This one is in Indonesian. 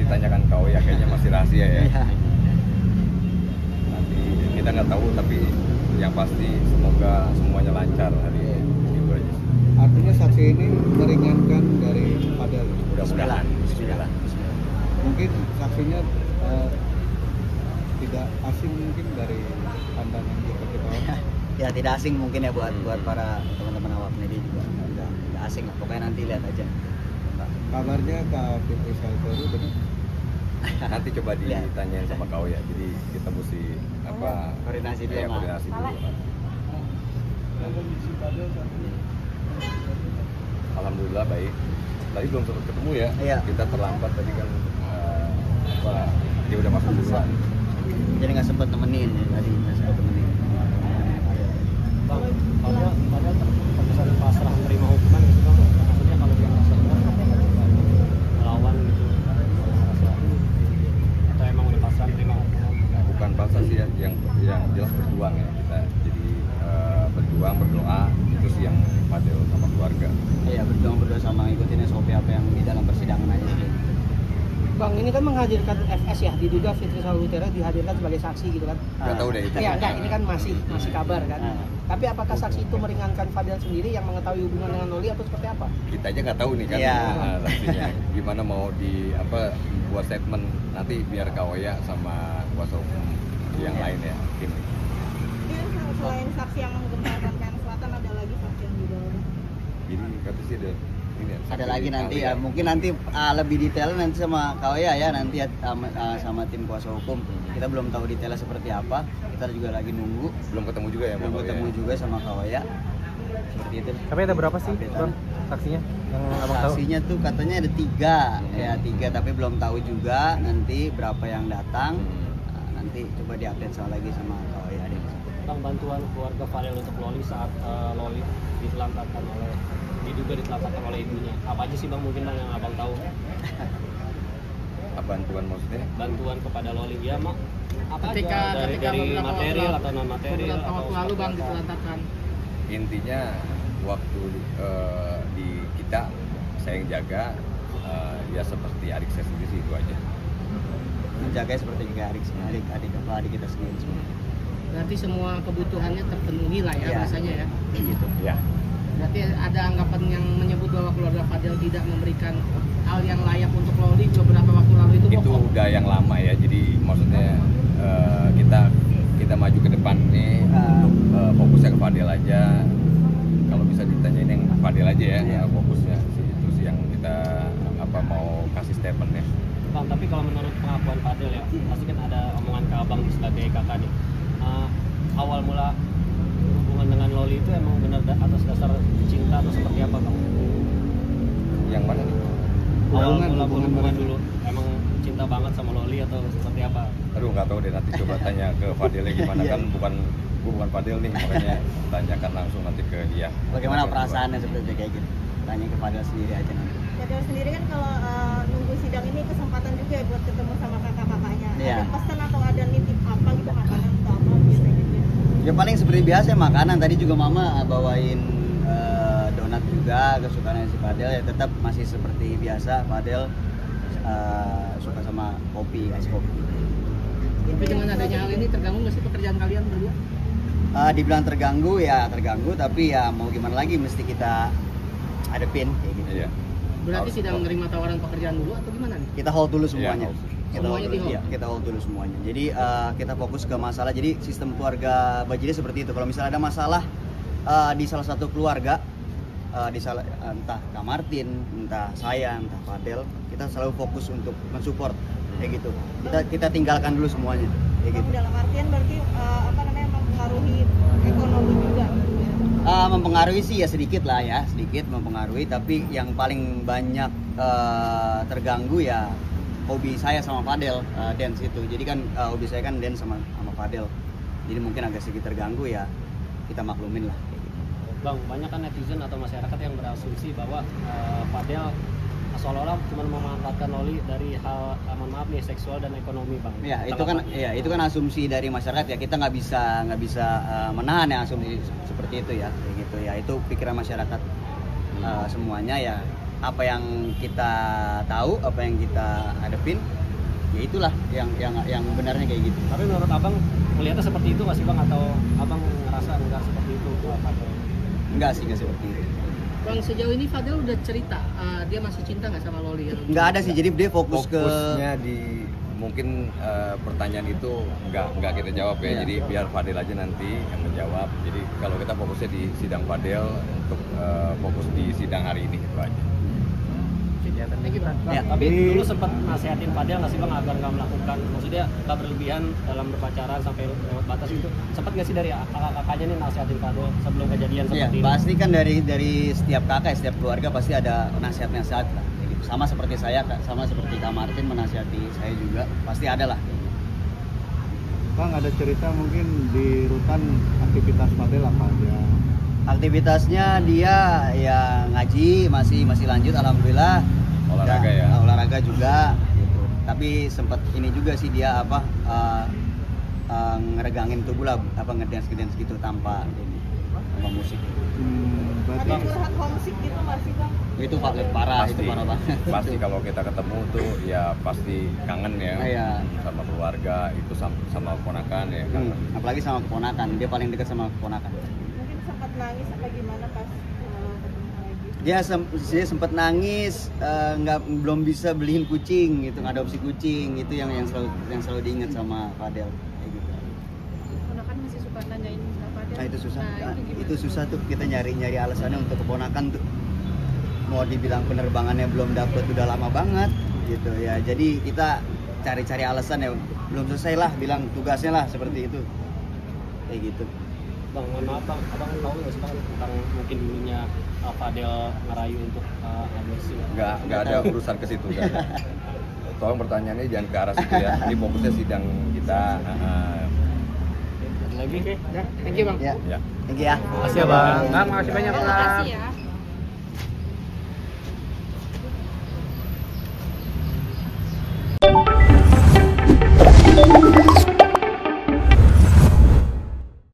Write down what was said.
ditanyakan kau ya, kayaknya masih rahasia ya. Nanti kita nggak tahu, tapi yang pasti semoga semuanya lancar hari ini. Gitu aja. Artinya saksi ini meringankan dari Fadel. Mudah-mudahan. Bismillah. Mungkin saksinya tidak asing mungkin dari pandangan kita. Ya tidak asing mungkin ya buat para teman-teman awak media juga nggak asing lah. Pokoknya nanti lihat aja. Kabarnya Kak Fitri Salveru benar? Nanti coba ditanyain sama kau ya. Jadi kita mesti koordinasi dulu. ya, koordinasi dulu. Alhamdulillah baik. Tadi belum sempat ketemu ya. Iya. Kita terlambat tadi kan dia udah masuk duluan. Jadi nggak sempat temenin ya, tadi nggak sempat temenin. Padahal terkesan pasrah menerima hukuman gitu bang. Maksudnya kalau dia merasa benar melawan gitu, atau emang udah pasrah menerima hukuman? Bukan pasrah sih ya, yang jelas berjuang ya kita. Jadi berjuang, berdoa itu sih yang Fadel sama keluarga. Iya, berdoa sama ikutin SOP apa yang di dalam persidangan aja sih. Bang, ini kan menghadirkan FS ya, diduga Fitri Salveru dihadirkan sebagai saksi gitu kan? Nggak tahu deh itu. Ya enggak, ini kan masih kabar kan. Tapi apakah saksi itu meringankan Fadel sendiri yang mengetahui hubungan dengan Loli atau seperti apa? Kita aja nggak tahu nih kan saksinya. Gimana mau buat statement nanti biar Kaoya sama kuasa hukum yang lain ya. Mungkin. Selain saksi yang menggemparkan Kayan Selatan, ada lagi saksi yang juga. Jadi kata sih Ada lagi nanti ya, mungkin nanti lebih detail nanti sama Kaoya ya, nanti sama tim kuasa hukum. Kita belum tahu detailnya seperti apa, kita juga lagi nunggu. Belum ketemu juga ya, belum ketemu juga sama Kaoya. Seperti itu. Tapi ada berapa sih bang saksinya yang abang tahu? Saksinya tuh katanya ada 3, tapi belum tahu juga nanti berapa yang datang. Nanti coba diupdate lagi sama Kaoya deh. Bang, bantuan keluarga Fadel untuk Loli saat Loli diduga ditelantarkan oleh ibunya. Apa aja sih bang mungkin bang yang abang tahu? Bantuan maksudnya? Bantuan kepada Loli ya mak. Apa Ketika aja dari material atau non material? Beberapa waktu lalu bang ditelantarkan. Intinya waktu di kita saya yang jaga ya seperti adik saya sendiri sih, itu aja. Menjaga seperti adik kita sendiri semua. Berarti semua kebutuhannya terpenuhi lah ya rasanya ya. Gitu. Ya. Berarti ada anggapan yang menyebut bahwa keluarga Fadel tidak memberikan hal yang layak untuk Loli beberapa waktu lalu itu bohong. Udah yang lama ya, jadi maksudnya kita maju ke depan nih fokusnya ke Fadel aja. Kalau bisa ditanyain yang Fadel aja ya, fokusnya itu sih yang kita mau kasih statement ya. Bang, tapi kalau menurut pengakuan Fadel ya, pasti kan ada omongan ke abang sebagai kakak nih. Awal mula hubungan dengan Loli itu emang benar atas dasar cinta atau seperti apa bang? Yang mana nih? Awal mula hubungan dulu emang cinta banget sama Loli atau seperti apa? Aduh nggak tahu deh, nanti coba tanya ke Fadel gimana kan bukan Fadel nih, makanya tanyakan langsung nanti ke dia. Bagaimana perasaannya seperti kayak gitu? Tanya ke Fadel sendiri aja nanti. Fadel sendiri kan kalau nunggu sidang ini kesempatan juga ya buat ketemu sama kakak-kakaknya. Ada pesan atau ada nitip apa gitu makanan atau apa biasanya? Ya paling seperti biasa makanan. Tadi juga mama bawain donat juga kesukaan si Fadel, ya tetap masih seperti biasa. Fadel suka sama kopi, es kopi. Tapi dengan adanya hal ini terganggu nggak sih pekerjaan kalian berdua? Dibilang terganggu ya terganggu, tapi ya mau gimana lagi, mesti kita hadepin kayak gitu. Iya. Berarti tidak menerima tawaran pekerjaan dulu atau gimana nih? Kita hold dulu semuanya. Kita hold dulu semuanya. Jadi kita fokus ke masalah. Jadi sistem keluarga Bajili seperti itu. Kalau misalnya ada masalah di salah satu keluarga, entah Kak Martin, entah saya, entah Fadel, kita selalu fokus untuk mensupport kayak gitu. Kita tinggalkan dulu semuanya kayak gitu. Dalam artian berarti mempengaruhi ekonomi juga. Mempengaruhi sih ya sedikit mempengaruhi, tapi yang paling banyak terganggu ya hobi saya sama Fadel, dance itu. Jadi kan hobi saya kan dance sama Fadel. Jadi mungkin agak sedikit terganggu ya, kita maklumin lah. Bang, banyak kan netizen atau masyarakat yang berasumsi bahwa Fadel seolah-olah cuma memanfaatkan Loli dari hal mohon maaf nih seksual dan ekonomi bang. Itu kan asumsi dari masyarakat ya, kita nggak bisa menahan ya asumsi seperti itu ya, kayak gitu ya, itu pikiran masyarakat semuanya ya. apa yang kita tahu, apa yang kita hadepin, ya itulah yang benarnya kayak gitu. Tapi menurut abang melihatnya seperti itu nggak sih bang, atau abang ngerasa enggak seperti itu? Enggak sih, enggak seperti itu. Bang, sejauh ini Fadel udah cerita dia masih cinta nggak sama Loli? Enggak ada sih, jadi dia fokusnya di mungkin pertanyaan itu nggak kita jawab ya. Iya. Jadi biar Fadel aja nanti yang menjawab. Jadi kalau kita fokusnya di sidang Fadel untuk fokus di sidang hari ini itu aja. Thank you, Bang. Ya. Tapi dulu sempat nasihatin Fadel nggak sih bang agar nggak melakukan, maksudnya nggak berlebihan dalam berpacaran sampai lewat batas itu. Sempat nggak sih dari kakak-kakaknya nih nasihatin Fadel sebelum kejadian Iya, seperti ini? pasti kan dari setiap kakak, setiap keluarga pasti ada nasihat-nasihat lah. Gitu. Sama seperti saya, sama seperti Kak Martin menasihati saya juga, pasti ada lah. Bang, ada cerita mungkin di rutan aktivitas Fadel apa aja? Aktivitasnya dia ya ngaji masih lanjut, alhamdulillah. Olahraga ya. Olahraga juga. Gitu. Tapi sempat ini juga sih dia ngeregangin tubuh lah, ngedance gitu tanpa musik. Ada curhat homesick gitu masih Bang? Itu parah, itu parah banget. Pasti kalau kita ketemu tuh ya pasti kangen ya. Iya. Sama keluarga, itu sama keponakan ya. Kangen. Apalagi sama keponakan, dia paling dekat sama keponakan. Mungkin sempat nangis apa gimana pas ketemu lagi? Dia sempat nangis, belum bisa beliin kucing gitu, ngadopsi kucing, itu yang selalu diingat sama Fadel kayak gitu. Ponakan masih suka nanyain Fadel. Nah itu susah, Nah, itu susah tuh, kita nyari alasannya untuk keponakan tuh. Mau dibilang penerbangannya belum dapet udah lama banget gitu ya, jadi kita cari alasan ya, belum selesai lah, bilang tugasnya lah seperti itu kayak gitu. Bang, mohon maaf bang, abang tahu nggak sih bang tentang mungkin dulunya Fadel ngerayu untuk aborsi? Nggak ada urusan ke situ. Nggak ada. Tolong pertanyaannya jangan ke arah situ ya. Ini fokusnya sidang kita. Lagi? Ya, thank you, Bang. Ya, Ya. thank you ya. Makasih ya bang. Bang, makasih banyak, Terima Bang. kasih ya.